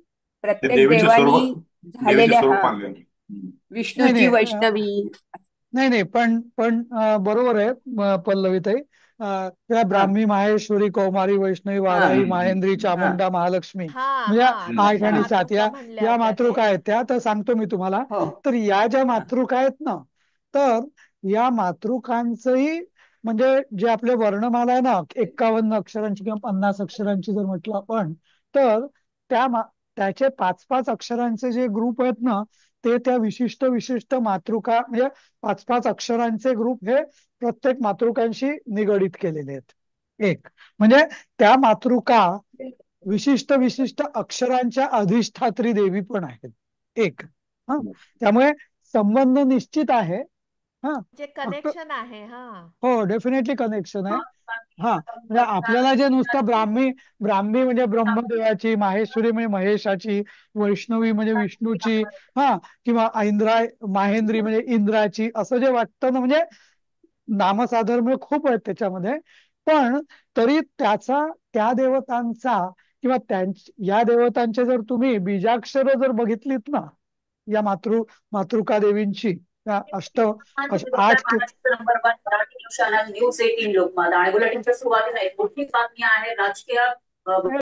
Speaker 3: प्रत्येक देवानी झालेल्या विष्णूची वैष्णवी.
Speaker 1: नाही पण बरोबर आहे पल्लवीताई. त्या ब्राह्मी माहेश्वरी कौमारी वैष्णवी वाराही माहेंद्री चामुंडा महालक्ष्मी म्हणजे 8 आणि 7 या मातृका आहेत त्या. तर सांगतो मी तुम्हाला. तर या ज्या मातृका आहेत ना तर या मातृकांचंही म्हणजे जे आपले वर्णमाला आहे ना 51 अक्षरांची किंवा 50 अक्षरांची जर म्हटलं आपण तर त्याचे 5-5 अक्षरांचे जे ग्रुप आहेत ना ते त्या विशिष्ट मातृका म्हणजे 5-5 अक्षरांचे ग्रुप हे प्रत्येक मातृकांशी निगडीत केलेले आहेत. एक म्हणजे त्या मातृका विशिष्ट अक्षरांच्या अधिष्ठात्री देवी पण आहेत. एक त्यामुळे संबंध निश्चित आहे.
Speaker 10: कनेक्शन आहे.
Speaker 1: हो डेफिनेटली कनेक्शन आहे. म्हणजे आपल्याला जे नुसतं ब्राह्मी म्हणजे ब्रह्मदेवाची, माहेश्वरी म्हणजे महेशाची, वैष्णवी म्हणजे विष्णूची किंवा माहेंद्री म्हणजे इंद्राची असं जे वाटतं ना म्हणजे नामसाधर्म्य खूप आहेत त्याच्यामध्ये. पण तरी त्या देवतांचा किंवा या देवतांचे जर तुम्ही बीजाक्षर जर बघितलीत ना या मातृका देवींची 8
Speaker 8: number 1 Marathi news channel news 18 Lokmat आणि बुलेटिनच्या सुरुवातीला एक मोठी बातमी आहे. राजकीय